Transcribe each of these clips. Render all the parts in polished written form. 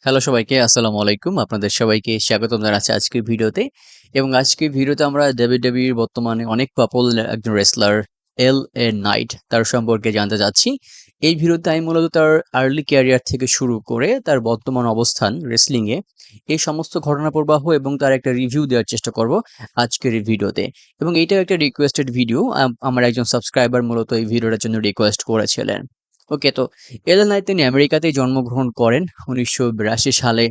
Hello সবাইকে, আসসালামু আলাইকুম। আপনাদের সবাইকে স্বাগতম জানাচ্ছি আজকের ভিডিওতে। এবং আজকের ভিডিওতে আমরা WWE বর্তমানে অনেক পপুলার একজন রেসলার এলএ নাইট তার সম্পর্কে জানতে চাচ্ছি। এই ভিডিওতে আমি মূলত তার আর্লি ক্যারিয়ার থেকে শুরু করে তার বর্তমান অবস্থান রেসলিংয়ে এই সমস্ত ঘটনা প্রবাহ এবং তার একটা রিভিউ দেওয়ার চেষ্টা করব আজকের এই ভিডিওতে। এবং এইটাও একটা রিকোয়েস্টেড ভিডিও। আমার একজন সাবস্ক্রাইবার মূলত এই ভিডিওটার জন্য রিকোয়েস্ট করেছিলেন। ওকে, তো এলেন নাইট তিনি আমেরিকাতেই জন্মগ্রহণ করেন ১৯৮২ সালে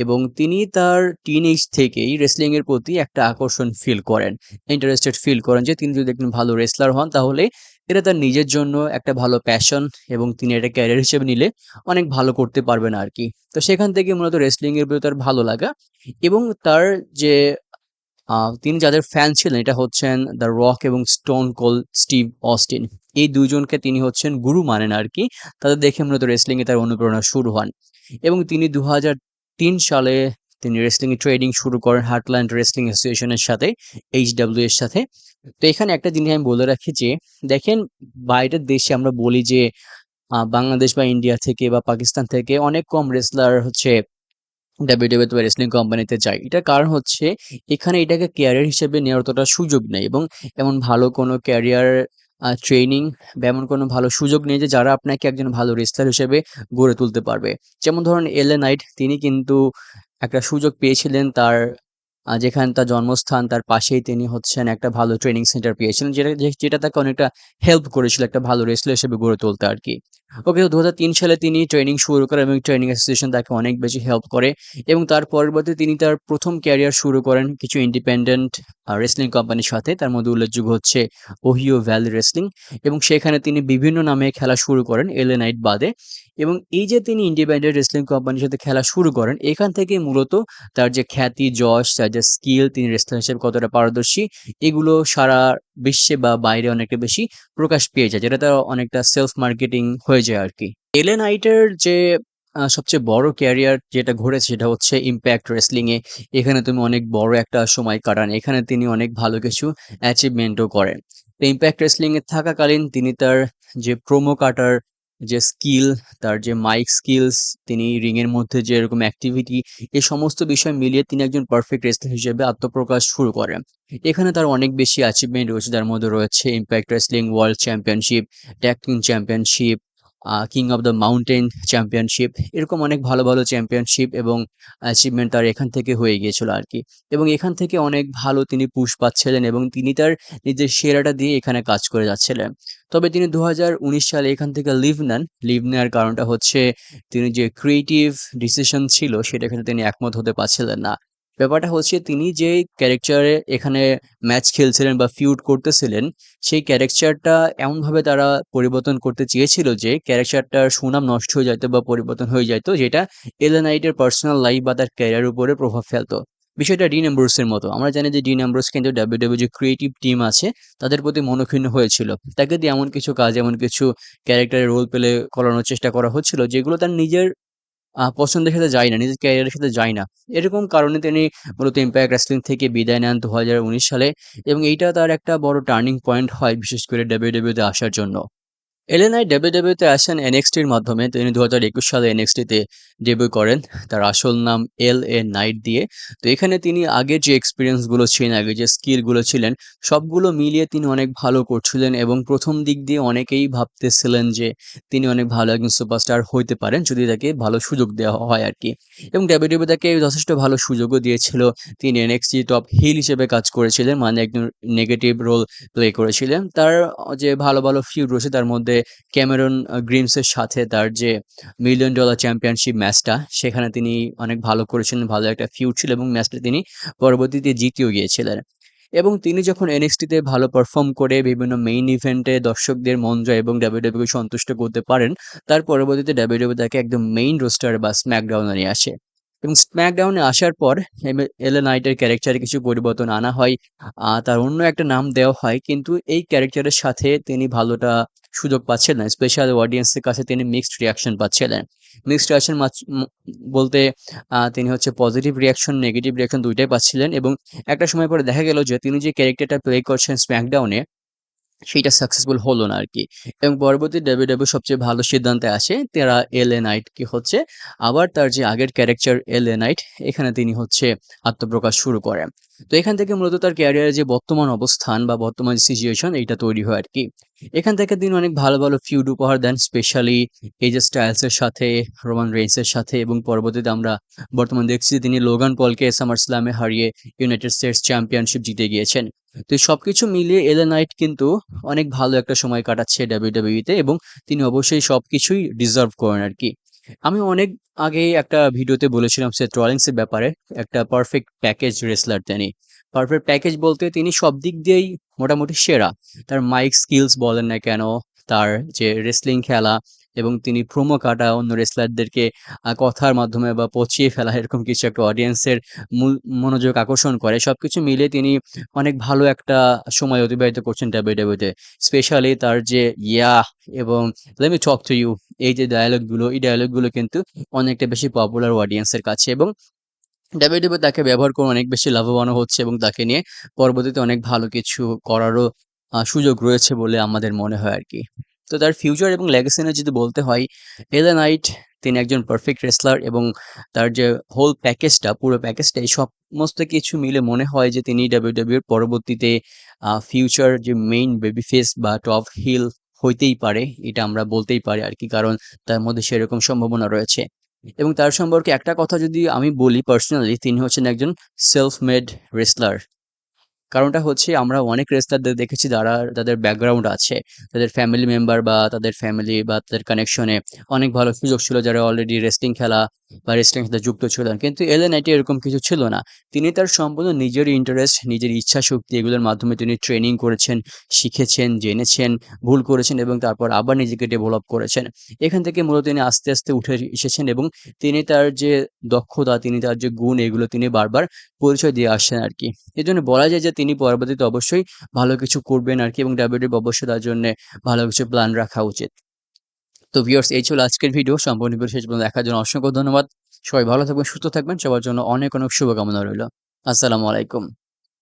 এবং তিনি তার টিনেজ থেকেই রেসলিং এর প্রতি একটা আকর্ষণ ফিল করেন, ইন্টারেস্টেড ফিল করেন যে তিনি যদি একজন ভালো রেসলার হন তাহলে এটা তার নিজের জন্য একটা ভালো প্যাশন এবং তিনি এটা ক্যারিয়ার হিসেবে নিলে অনেক ভালো করতে পারবেন আর কি। তো সেখান থেকে মূলত রেসলিং এর প্রতি তার ভালো লাগা এবং তার যে তিনি যাদের ফ্যান ছিলেন এটা হচ্ছেন দ্য রক এবং স্টোন কোল্ড স্টিভ অস্টিন। এই দুজনকে তিনি হচ্ছেন গুরু মানেন আরকি। তাদের দেখে মূলত রেসলিং এ তার অনুপ্রেরণা শুরু হন। এবং তিনি ২০০৩ সালে তিনি রেসলিং এ ট্রেনিং শুরু করেন হার্টল্যান্ড রেসলিং অ্যাসোসিয়েশন এর সাথে, এইচডব্লিউ এর সাথে। তো এখানে একটা জিনিস আমি বলে রাখি যে দেখেন, বাইরের দেশে আমরা বলি যে বাংলাদেশ বা ইন্ডিয়া থেকে বা পাকিস্তান থেকে অনেক কম রেসলার হচ্ছে ডাব্লিউডাব্লিউই বা রেসলিং কোম্পানিতে যায়। এটার কারণ হচ্ছে এখানে এটাকে ক্যারিয়ার হিসেবে নেওয়ার অতটা সুযোগ নেই এবং এমন ভালো কোনো ক্যারিয়ার ট্রেনিং বা এমন কোনো ভালো সুযোগ নেই যে যারা আপনাকে একজন ভালো রেসলার হিসেবে গড়ে তুলতে পারবে। যেমন ধরুন এলএ নাইট তিনি কিন্তু একটা সুযোগ পেয়েছিলেন তার যেখানে তার জন্মস্থান তার পাশেই তিনি হচ্ছেন একটা ভালো ট্রেনিং সেন্টার পেয়েছিলেন যেটা তাকে অনেকটা হেল্প করেছিল একটা ভালো রেসলার হিসেবে গড়ে তুলতে আরকি। ওকে, তো ২০০৩ সালে তিনি ট্রেনিং শুরু করেন এবং ট্রেনিং অ্যাসোসিয়েশন তাকে অনেক বেশি হেল্প করে এবং তার পরবর্তীতে তিনি তার ১ম ক্যারিয়ার শুরু করেন কিছু ইন্ডিপেন্ডেন্ট রেসলিং কোম্পানির সাথে। তার মধ্যে উল্লেখযোগ্য হচ্ছে ওহিও ভ্যালি রেসলিং এবং সেখানে তিনি বিভিন্ন নামে খেলা শুরু করেন এলএ নাইট বাদে। এবং এই যে তিনি ইন্ডিপেন্ডেন্ট রেসলিং কোম্পানির সাথে খেলা শুরু করেন, এখান থেকেই মূলত তার যে খ্যাতি, যশ, তার যে স্কিল, তিনি রেসলার হিসেবে কতটা পারদর্শী, এগুলো সারা বিশ্বে বা বাইরে অনেকটা বেশি প্রকাশ পেয়ে যায়। যেটা তার অনেকটা সেলফ মার্কেটিং হয়ে যায় আরকি। এলে নাইটের যে সবচেয়ে বড় ক্যারিয়ার যেটা ঘটেছে সেটা হচ্ছে ইমপ্যাক্ট রেসলিং এ। এখানে তুমি অনেক বড় একটা সময় কাটান। এখানে তিনি অনেক ভালো কিছু অ্যাচিভমেন্টও করেন। তো ইমপ্যাক্ট রেসলিং এ থাকাকালীন তিনি তার যে প্রোমো কাটার যে স্কিল, তার যে মাইক স্কিলস, তিনি রিং এর মধ্যে যে এরকম অ্যাক্টিভিটি, এই সমস্ত বিষয় মিলিয়ে তিনি একজন পারফেক্ট রেসলার হিসেবে আত্মপ্রকাশ শুরু করেন। এখানে তার অনেক বেশি অ্যাচিভমেন্ট রয়েছে, যার মধ্যে রয়েছে impact wrestling world championship, tag team championship, king of the mountain championship, এরকম অনেক ভালো, ভালো চ্যাম্পিয়নশিপ এবং অ্যাচিভমেন্ট তার এখান থেকে হয়ে গিয়েছিল আরকি। এবং এখান থেকে অনেক ভালো তিনি পুশ পাচ্ছিলেন এবং তিনি তার নিজের সেরাটা দিয়ে এখানে কাজ করে যাচ্ছিলেন। তবে তিনি ২০১৯ সালে এখান থেকে লিভ নেন। লিভ নেওয়ার কারণটা হচ্ছে তিনি যে ক্রিয়েটিভ ডিসিশন ছিল সেটা কিন্তু তিনি একমত হতে পারছিলেন না। ব্যাপারটা হচ্ছে তিনি যে ক্যারেক্টারে এখানে ম্যাচ খেলছিলেন বা ফিউড করতেছিলেন, সেই ক্যারেক্টারটা এমনভাবে তারা পরিবর্তন করতে চেয়েছিল যে ক্যারেক্টারটার সুনাম নষ্ট হয়ে যাইত বা পরিবর্তন হয়ে যাইত, যেটা এলা নাইটের পার্সোনাল লাইফ বা তার ক্যারিয়ার উপরে প্রভাব ফেলতো। বিষয়টা ডিন অ্যাম্ব্রোসের মতো। আমরা জানি যে ডিন অ্যাম্ব্রোস কিন্তু ডাব্লিউডাব্লিউ যে ক্রিয়েটিভ টিম আছে তাদের প্রতি মনঃক্ষুণ্ণ হয়েছিল। তাকে দিয়ে এমন কিছু কাজ, এমন কিছু ক্যারেক্টারের রোল প্লে করানোর চেষ্টা করা হচ্ছিল যেগুলো তার নিজের পছন্দের সাথে যায় না, নিজের ক্যারিয়ারের সাথে যায় না। এরকম কারণে তিনি মূলত ইমপ্যাক্ট রেসলিং থেকে বিদায় নেন ২০১৯ সালে এবং এইটা তার একটা বড় টার্নিং পয়েন্ট হয় বিশেষ করে ডাব্লিউডাব্লিউ তে আসার জন্য। এলেনাই ডাব্লিউডাব্লিউতে আসেন এনএক্সটির মাধ্যমে। তিনি ২০২১ সালে এনএক্সটিতে ডেবিউ করেন। তার আসল নাম এলএ নাইট দিয়ে। তো এখানে তিনি আগের যে এক্সপেরিয়েন্স গুলো ছিলেন, আগে যে স্কিল গুলো ছিলেন, সবগুলো মিলিয়ে তিনি অনেক ভালো করছিলেন এবং ১ম দিক দিয়ে অনেকেই ভাবতেছিলেন যে তিনি অনেক ভালো একজন সুপারস্টার হইতে পারেন যদি তাকে ভালো সুযোগ দেওয়া হয় আরকি। এবং ডাব্লিউডাব্লিউ তাকে যথেষ্ট ভালো সুযোগও দিয়েছিল। তিনি এনএক্সটি টপ হিল হিসেবে কাজ করেছিলেন, মানে একজন নেগেটিভ রোল প্লে করেছিলেন। তার যে ভালো, ভালো ফিউড রয়েছে তার মধ্যে ক্যামেরন গ্রিমসের সাথে তার যে মিলিয়ন ডলার চ্যাম্পিয়নশিপ ম্যাচটা, সেখানে তিনি অনেক ভালো করেছিলেন। ভালো একটা ফিউড ছিল এবং ম্যাচটা তিনি পরবর্তীতে জিতেও গিয়েছিলেন। এবং তিনি যখন এনএক্সটি-তে ভালো পারফর্ম করে বিভিন্ন মেইন ইভেন্টে দর্শকদের মন জয় এবং ডাব্লিউডাব্লিউ কে সন্তুষ্ট করতে পারেন, তার পরবর্তীতে ডাব্লিউডাব্লিউ তাকে একদম মেইন রোস্টার বা স্ম্যাকডাউনে নিয়ে আসে। এবং স্ম্যাকডাউনে আসার পর এলএ নাইটের ক্যারেক্টারে কিছু পরিবর্তন আনা হয়। তার অন্য একটা নাম দেওয়া হয়, কিন্তু এই ক্যারেক্টারের সাথে তিনি ভালোটা সুযোগ পাচ্ছিলেন না। স্পেশাল অডিয়েন্সের কাছে তিনি মিক্সড রিঅ্যাকশন পাচ্ছিলেন। মিক্সড রিঅ্যাকশন বলতে তিনি হচ্ছে পজিটিভ রিঅ্যাকশন, নেগেটিভ রিঅ্যাকশন ২ টাই পাচ্ছিলেন এবং একটা সময় পরে দেখা গেল যে তিনি যে ক্যারেক্টারটা প্লে করছেন স্ম্যাকডাউনে, সেইটা সাকসেসফুল হলো না আরকি। এবং পরবর্তী WWE সবচেয়ে ভালো সিদ্ধান্তে আসে। তারা LA নাইটকে হচ্ছে আবার তার যে আগের ক্যারেক্টার LA নাইট এখানে তিনি হচ্ছে আত্মপ্রকাশ শুরু করেন। তো এখান থেকে মূলত তার ক্যারিয়ারের যে বর্তমান অবস্থান বা বর্তমান সিচুয়েশন এইটা তৈরি হয় আরকি। এখান থেকে তিনি অনেক ভালো, ভালো ফিউড উপহার দেন স্পেশালি AJ স্টাইলস এর সাথে, রোমান রেইন্স এর সাথে এবং পরবর্তীতে আমরা বর্তমানে দেখছি যে তিনি লোগান পলকে SummerSlam এ হারিয়ে ইউনাইটেড স্টেটস চ্যাম্পিয়নশিপ জিতে গিয়েছেন। তো এই সবকিছু মিলিয়ে LA নাইট কিন্তু অনেক ভালো একটা সময় কাটাচ্ছে ডাব্লিউডাব্লিউইতে এবং তিনি অবশ্যই সবকিছুই ডিজার্ভ করেন আরকি। আমি অনেক আগে একটা ভিডিওতে বলেছিলাম সেথ রলিন্স এর ব্যাপারে, একটা পারফেক্ট প্যাকেজ রেসলার তিনি। পারফেক্ট প্যাকেজ বলতে তিনি সব দিক দিয়েই মোটামুটি সেরা। তার মাইক স্কিলস বলেন না কেন, তার যে রেসলিং খেলা এবং তিনি প্রোমো কাটা অন্য রেসলারদেরকে কথার মাধ্যমে বা পচিয়ে ফেলা এরকম কিছু একটা অডিয়েন্সের মূল মনোযোগ আকর্ষণ করে। সবকিছু মিলিয়ে তিনি অনেক ভালো একটা সময় অতিবাহিত করছেন ডাব্লিউডাব্লিউতে। স্পেশালি তার যে ইয়াহ এবং let me talk to you এই যে ডায়ালগগুলো, এই ডায়ালগগুলো কিন্তু অনেকটা বেশি পপুলার অডিয়েন্সের কাছে এবং ডাব্লিউডাব্লিউ তাকে ব্যবহার করে অনেক বেশি লাভবানও হচ্ছে এবং তাকে নিয়ে পরবর্তীতে অনেক ভালো কিছু করারও সুযোগ রয়েছে বলে আমাদের মনে হয় আরকি। তো তার ফিউচার এবং লেগাসি নিয়ে যদি বলতে হয়, এলা নাইট তিনি একজন পারফেক্ট রেসলার এবং তার যে হোল প্যাকেজটা, পুরো প্যাকেজটা এই সমস্ত কিছু মিলে মনে হয় যে তিনি ডাব্লিউডাব্লিউ এর পরবর্তীতে ফিউচার যে মেইন বেবি ফেস বা টপ হিল হইতেই পারে। এটা আমরা বলতেই পারি আরকি। কারণ তার মধ্যে সেরকম সম্ভাবনা রয়েছে। এবং তার সম্পর্কে একটা কথা যদি আমি বলি পার্সোনালি, তিনি হচ্ছেন একজন সেলফ মেড রেসলার। কারণটা হচ্ছে আমরা অনেক রেসলারদের দেখেছি যারা যাদের ব্যাকগ্রাউন্ড আছে, তাদের ফ্যামিলি মেম্বার বা তাদের ফ্যামিলি বা তাদের কানেকশনে অনেক ভালো সুযোগ ছিল যারা অলরেডি রেসলিং খেলা বা রেসলিং এর সাথে যুক্ত ছিলেন। কিন্তু এলএ নাইটে এরকম কিছু ছিল না। তিনি তার সম্পূর্ণ নিজের ইন্টারেস্ট, নিজের ইচ্ছাশক্তি এগুলোর মাধ্যমে তিনি ট্রেনিং করেছেন, শিখেছেন, জেনেছেন, ভুল করেছেন এবং তারপর আবার নিজেকে ডেভেলপ করেছেন। এখান থেকে মূলত তিনি আস্তে, আস্তে উঠে এসেছেন এবং তিনি তার যে দক্ষতা, তিনি তার যে গুণ এগুলো তিনি বারবার পরিচয় দিয়ে আসছেন আরকি। এজন্য বলা যায় যে তিনি পরবর্তীতে অবশ্যই ভালো কিছু করবেন আরকি এবং ডাব্লিউডাব্লিউ অবশ্যই তার জন্যে ভালো কিছু প্ল্যান রাখা উচিত। তো ভিউয়ার্স এই ছিল আজকের ভিডিও। সম্পূর্ণ ভিডিও শেষ পর্যন্ত দেখার জন্য অসংখ্য ধন্যবাদ। সবাই ভালো থাকবেন, সুস্থ থাকবেন। সবার জন্য অনেক, অনেক শুভকামনা রইল। আসসালামু আলাইকুম।